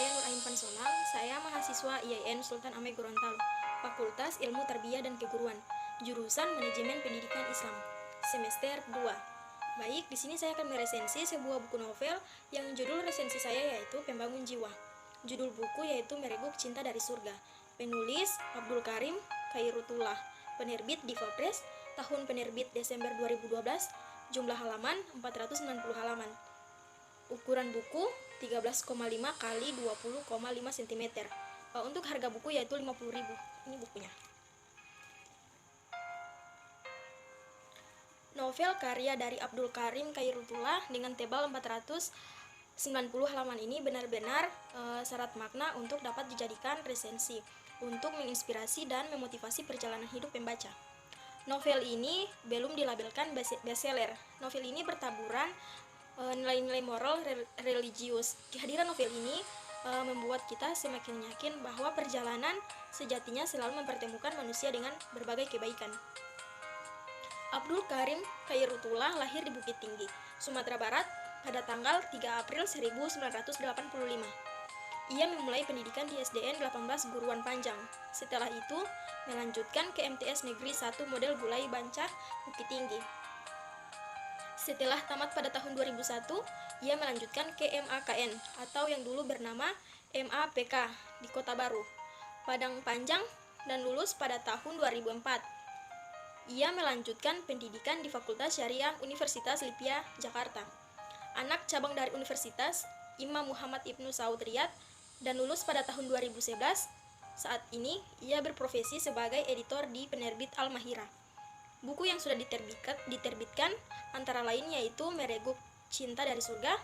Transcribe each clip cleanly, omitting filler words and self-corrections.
saya Nur Ain Pansonang, saya mahasiswa IAIN Sultan Amir Gorontalo, Fakultas Ilmu Tarbiyah dan Keguruan, jurusan Manajemen Pendidikan Islam, semester 2. Baik, di sini saya akan meresensi sebuah buku novel yang judul resensi saya yaitu Pembangun Jiwa. Judul buku yaitu Mereguk Cinta dari Surga. Penulis Abdul Karim Khairutullah. Penerbit Diva Press, tahun penerbit Desember 2012, jumlah halaman 490 halaman. Ukuran buku 13,5 kali 20,5 cm. Untuk harga buku yaitu 50.000. Ini bukunya. Novel karya dari Abdul Karim Khairutullah dengan tebal 490 halaman ini benar-benar syarat makna untuk dapat dijadikan resensi, untuk menginspirasi dan memotivasi perjalanan hidup pembaca. Novel ini belum dilabelkan bestseller. Novel ini bertaburan nilai-nilai moral religius. Kehadiran novel ini membuat kita semakin yakin bahwa perjalanan sejatinya selalu mempertemukan manusia dengan berbagai kebaikan. Abdul Karim Khairutullah lahir di Bukit Tinggi, Sumatera Barat pada tanggal 3 April 1985. Ia memulai pendidikan di SDN 18 Guruan Panjang. Setelah itu, melanjutkan ke MTS Negeri 1 Model Gulai Bancah, Bukit Tinggi. Setelah tamat pada tahun 2001, ia melanjutkan ke MAKN atau yang dulu bernama MAPK di Kota Baru, Padang Panjang, dan lulus pada tahun 2004. Ia melanjutkan pendidikan di Fakultas Syariah Universitas Lipia, Jakarta. Anak cabang dari Universitas Imam Muhammad Ibnu Saud Riyadh dan lulus pada tahun 2011. Saat ini, ia berprofesi sebagai editor di penerbit Al-Mahira. Buku yang sudah diterbitkan antara lain yaitu Mereguk Cinta dari Surga,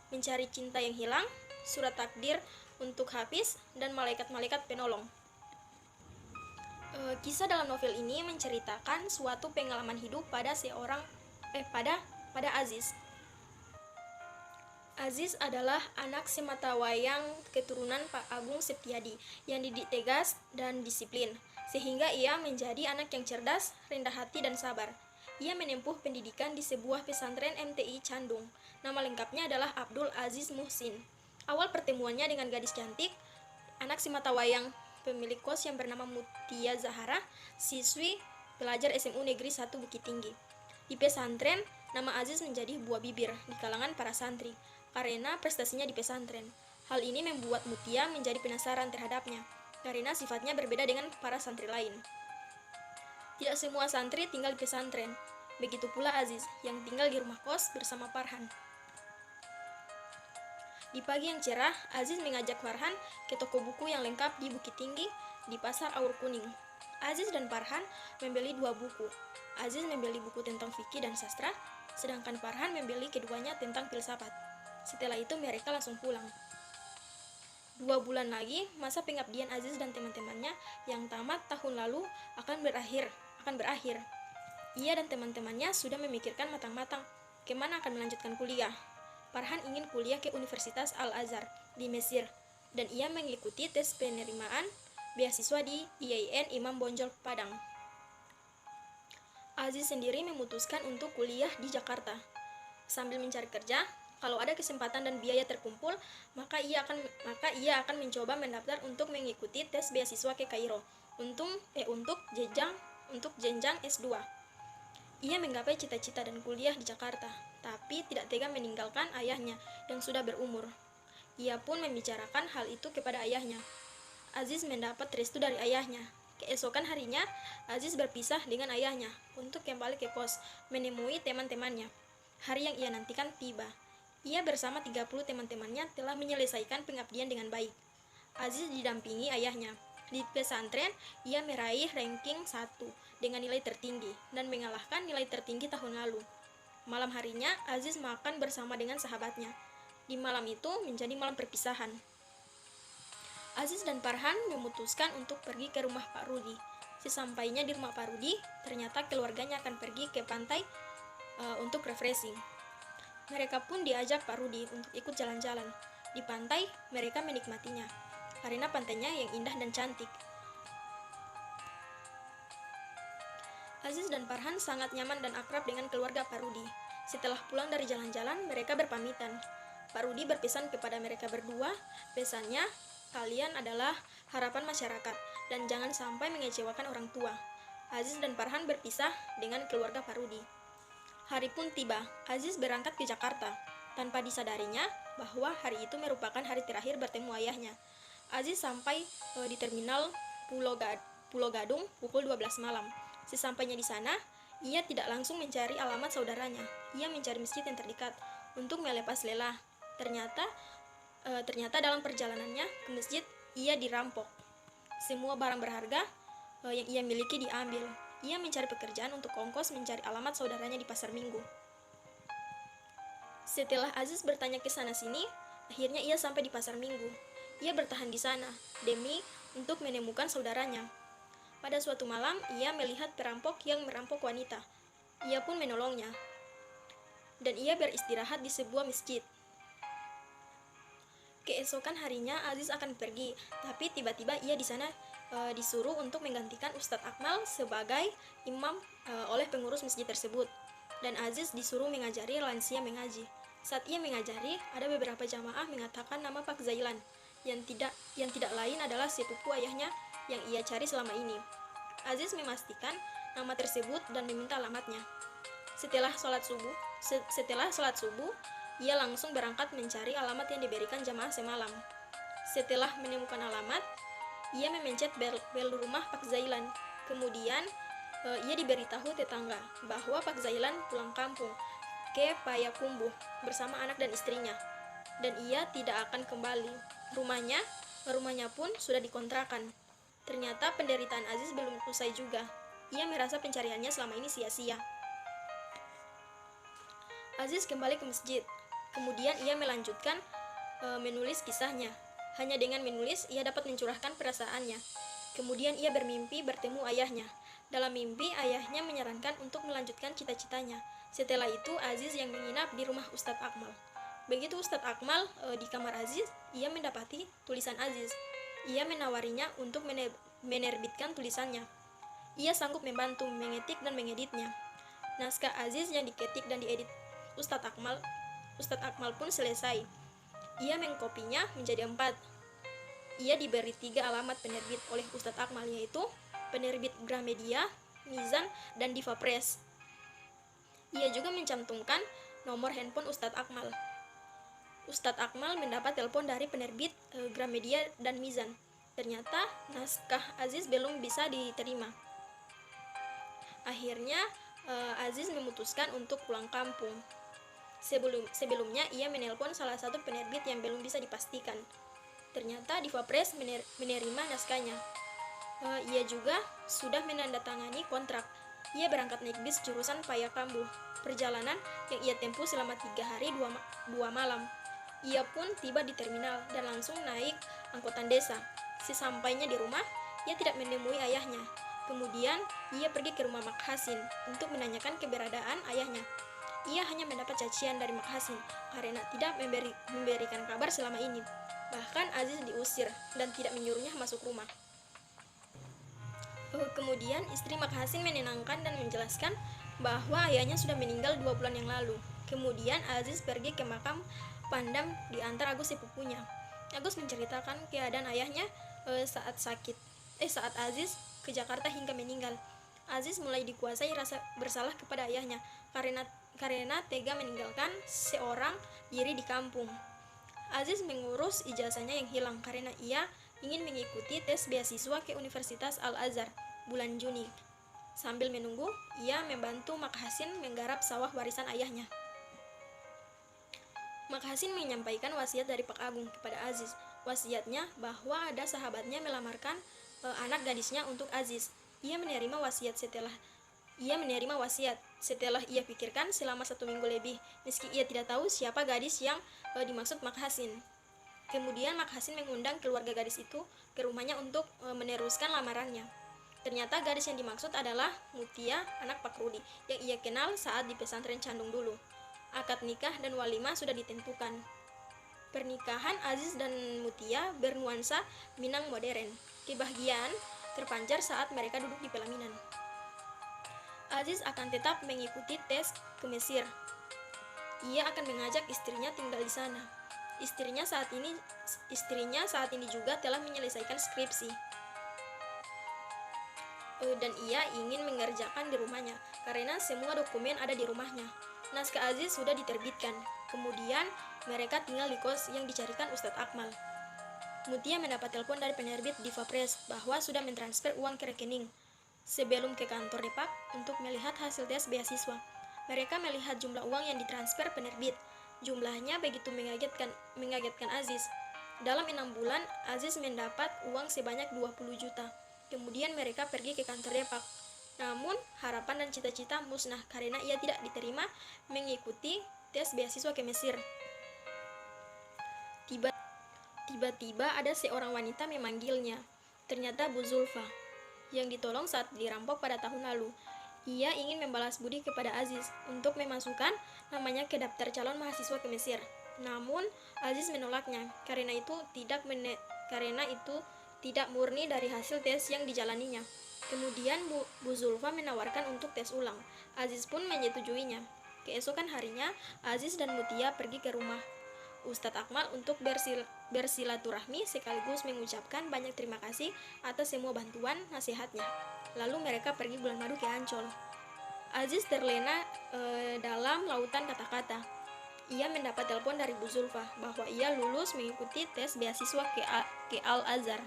Mencari Cinta yang Hilang, Surat Takdir untuk Hafiz, dan Malaikat-Malaikat Penolong. Kisah dalam novel ini menceritakan suatu pengalaman hidup pada Aziz. Aziz adalah anak sematawayang keturunan Pak Agung Septiadi yang didik tegas dan disiplin, sehingga ia menjadi anak yang cerdas, rendah hati, dan sabar. Ia menempuh pendidikan di sebuah pesantren MTI Candung. Nama lengkapnya adalah Abdul Aziz Muhsin. Awal pertemuannya dengan gadis cantik, anak sematawayang pemilik kos yang bernama Mutia Zahara, siswi pelajar SMU Negeri 1 Bukit Tinggi. Di pesantren, nama Aziz menjadi buah bibir di kalangan para santri karena prestasinya di pesantren. Hal ini membuat Mutia menjadi penasaran terhadapnya karena sifatnya berbeda dengan para santri lain. Tidak semua santri tinggal di pesantren, begitu pula Aziz yang tinggal di rumah kos bersama Farhan. Di pagi yang cerah, Aziz mengajak Farhan ke toko buku yang lengkap di Bukit Tinggi di Pasar Aur Kuning. Aziz dan Farhan membeli 2 buku. Aziz membeli buku tentang fikih dan sastra, sedangkan Farhan membeli keduanya tentang filsafat. Setelah itu mereka langsung pulang. 2 bulan lagi, masa pengabdian Aziz dan teman-temannya yang tamat tahun lalu akan berakhir. Ia dan teman-temannya sudah memikirkan matang-matang kemana akan melanjutkan kuliah. Farhan ingin kuliah ke Universitas Al-Azhar di Mesir, dan ia mengikuti tes penerimaan beasiswa di IAIN Imam Bonjol, Padang. Aziz sendiri memutuskan untuk kuliah di Jakarta. Sambil mencari kerja, kalau ada kesempatan dan biaya terkumpul, maka ia akan mencoba mendaftar untuk mengikuti tes beasiswa ke Kairo untuk jenjang S2. Ia menggapai cita-cita dan kuliah di Jakarta, tapi tidak tega meninggalkan ayahnya yang sudah berumur. Ia pun membicarakan hal itu kepada ayahnya. Aziz mendapat restu dari ayahnya. Keesokan harinya, Aziz berpisah dengan ayahnya untuk kembali ke kos menemui teman-temannya. Hari yang ia nantikan tiba. Ia bersama 30 teman-temannya telah menyelesaikan pengabdian dengan baik. Aziz didampingi ayahnya. Di pesantren, ia meraih ranking 1 dengan nilai tertinggi dan mengalahkan nilai tertinggi tahun lalu. Malam harinya, Aziz makan bersama dengan sahabatnya. Di malam itu menjadi malam perpisahan. Aziz dan Farhan memutuskan untuk pergi ke rumah Pak Rudi. Sesampainya di rumah Pak Rudi, ternyata keluarganya akan pergi ke pantai untuk refreshing. Mereka pun diajak Pak Rudi untuk ikut jalan-jalan. Di pantai, mereka menikmatinya karena pantainya yang indah dan cantik. Aziz dan Farhan sangat nyaman dan akrab dengan keluarga Pak Rudi. Setelah pulang dari jalan-jalan, mereka berpamitan. Pak Rudi berpesan kepada mereka berdua, pesannya, kalian adalah harapan masyarakat dan jangan sampai mengecewakan orang tua. Aziz dan Farhan berpisah dengan keluarga Pak Rudi. Hari pun tiba, Aziz berangkat ke Jakarta, tanpa disadarinya bahwa hari itu merupakan hari terakhir bertemu ayahnya. Aziz sampai di terminal Pulau Gadung pukul 12 malam. Sesampainya di sana, ia tidak langsung mencari alamat saudaranya. Ia mencari masjid yang terdekat untuk melepas lelah. Ternyata dalam perjalanannya ke masjid, ia dirampok. Semua barang berharga yang ia miliki diambil. Ia mencari pekerjaan untuk ongkos mencari alamat saudaranya di Pasar Minggu. Setelah Aziz bertanya ke sana-sini, akhirnya ia sampai di Pasar Minggu. Ia bertahan di sana demi untuk menemukan saudaranya. Pada suatu malam, ia melihat perampok yang merampok wanita. Ia pun menolongnya, dan ia beristirahat di sebuah masjid. Keesokan harinya, Aziz akan pergi, tapi tiba-tiba ia di sana disuruh untuk menggantikan Ustadz Akmal sebagai imam oleh pengurus masjid tersebut. Dan Aziz disuruh mengajari lansia mengaji. Saat ia mengajari, ada beberapa jamaah mengatakan nama Pak Zailan, yang tidak lain adalah sepupu ayahnya yang ia cari selama ini. Aziz memastikan nama tersebut dan meminta alamatnya. Setelah sholat subuh, ia langsung berangkat mencari alamat yang diberikan jamaah semalam. Setelah menemukan alamat, ia memencet bel rumah Pak Zailan. Kemudian, ia diberitahu tetangga bahwa Pak Zailan pulang kampung ke Payakumbuh bersama anak dan istrinya, dan ia tidak akan kembali. Rumahnya pun sudah dikontrakan. Ternyata penderitaan Aziz belum usai juga. Ia merasa pencariannya selama ini sia-sia. Aziz kembali ke masjid. Kemudian ia melanjutkan menulis kisahnya. Hanya dengan menulis, ia dapat mencurahkan perasaannya. Kemudian ia bermimpi bertemu ayahnya. Dalam mimpi, ayahnya menyarankan untuk melanjutkan cita-citanya. Setelah itu, Aziz yang menginap di rumah Ustadz Akmal. Begitu Ustadz Akmal di kamar Aziz, ia mendapati tulisan Aziz. Ia menawarinya untuk menerbitkan tulisannya. Ia sanggup membantu mengetik dan mengeditnya. Naskah Aziz yang diketik dan diedit Ustadz Akmal pun selesai. Ia mengkopinya menjadi 4. Ia diberi 3 alamat penerbit oleh Ustadz Akmal, yaitu penerbit Gramedia, Mizan, dan Diva Press. Ia juga mencantumkan nomor handphone Ustadz Akmal. Ustadz Akmal mendapat telepon dari penerbit Gramedia dan Mizan. Ternyata naskah Aziz belum bisa diterima. Akhirnya Aziz memutuskan untuk pulang kampung. Sebelumnya ia menelpon salah satu penerbit yang belum bisa dipastikan. Ternyata Diva Press menerima naskahnya. Ia juga sudah menandatangani kontrak. Ia berangkat naik bis jurusan Payakumbuh. Perjalanan yang ia tempuh selama 3 hari 2 malam. Ia pun tiba di terminal dan langsung naik angkutan desa. Sesampainya di rumah, ia tidak menemui ayahnya. Kemudian, ia pergi ke rumah Mak Hasin untuk menanyakan keberadaan ayahnya. Ia hanya mendapat cacian dari Mak Hasin karena tidak memberikan kabar selama ini. Bahkan Aziz diusir dan tidak menyuruhnya masuk rumah. Kemudian, istri Mak Hasin menenangkan dan menjelaskan bahwa ayahnya sudah meninggal 2 bulan yang lalu. Kemudian, Aziz pergi ke makam Pandam di antar Agus sepupunya. Agus menceritakan keadaan ayahnya saat Aziz ke Jakarta hingga meninggal. Aziz mulai dikuasai rasa bersalah kepada ayahnya karena tega meninggalkan seorang diri di kampung. Aziz mengurus ijazahnya yang hilang karena ia ingin mengikuti tes beasiswa ke Universitas Al-Azhar bulan Juni. Sambil menunggu, ia membantu Mak Hasin menggarap sawah warisan ayahnya. Mak Hasin menyampaikan wasiat dari Pak Agung kepada Aziz. Wasiatnya bahwa ada sahabatnya melamarkan anak gadisnya untuk Aziz. Ia menerima wasiat setelah ia pikirkan selama 1 minggu lebih, meski ia tidak tahu siapa gadis yang dimaksud Mak Hasin. Kemudian Mak Hasin mengundang keluarga gadis itu ke rumahnya untuk meneruskan lamarannya. Ternyata gadis yang dimaksud adalah Mutia, anak Pak Rudi, yang ia kenal saat di pesantren Candung dulu. Akad nikah dan walimah sudah ditentukan. Pernikahan Aziz dan Mutia bernuansa Minang modern. Kebahagiaan terpancar saat mereka duduk di pelaminan. Aziz akan tetap mengikuti tes ke Mesir. Ia akan mengajak istrinya tinggal di sana. Istrinya saat ini juga telah menyelesaikan skripsi. Dan ia ingin mengerjakan di rumahnya karena semua dokumen ada di rumahnya. Naskah Aziz sudah diterbitkan. Kemudian mereka tinggal di kos yang dicarikan Ustadz Akmal. Mutia mendapat telepon dari penerbit Diva Press bahwa sudah mentransfer uang ke rekening. Sebelum ke kantor Depak untuk melihat hasil tes beasiswa, mereka melihat jumlah uang yang ditransfer penerbit. Jumlahnya begitu mengagetkan Aziz. Dalam 6 bulan, Aziz mendapat uang sebanyak 20 juta. Kemudian mereka pergi ke kantor Depak. Namun, harapan dan cita-cita musnah karena ia tidak diterima mengikuti tes beasiswa ke Mesir. Tiba-tiba ada seorang wanita memanggilnya. Ternyata Bu Zulfa, yang ditolong saat dirampok pada tahun lalu. Ia ingin membalas budi kepada Aziz untuk memasukkan namanya ke daftar calon mahasiswa ke Mesir. Namun, Aziz menolaknya karena itu tidak murni dari hasil tes yang dijalaninya. Kemudian Bu Zulfa menawarkan untuk tes ulang. Aziz pun menyetujuinya. Keesokan harinya, Aziz dan Mutia pergi ke rumah Ustadz Akmal untuk bersilaturahmi sekaligus mengucapkan banyak terima kasih atas semua bantuan nasihatnya. Lalu mereka pergi bulan madu ke Ancol. Aziz terlena dalam lautan kata-kata. Ia mendapat telepon dari Bu Zulfa bahwa ia lulus mengikuti tes beasiswa ke Al-Azhar.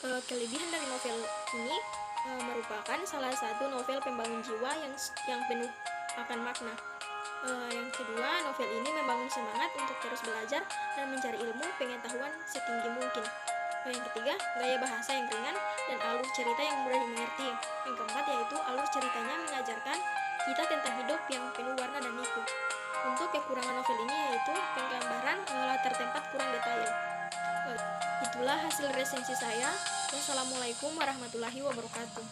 Kelebihan dari novel ini merupakan salah satu novel pembangun jiwa yang penuh akan makna. Yang kedua, novel ini membangun semangat untuk terus belajar dan mencari ilmu pengetahuan setinggi mungkin. Yang ketiga, gaya bahasa yang ringan dan alur cerita yang mudah dimengerti. Yang keempat, yaitu alur ceritanya mengajarkan kita tentang hidup yang penuh warna dan liku. Untuk kekurangan novel ini yaitu penggambaran latar tempat kurang detail. Itulah hasil resensi saya. Wassalamualaikum warahmatullahi wabarakatuh.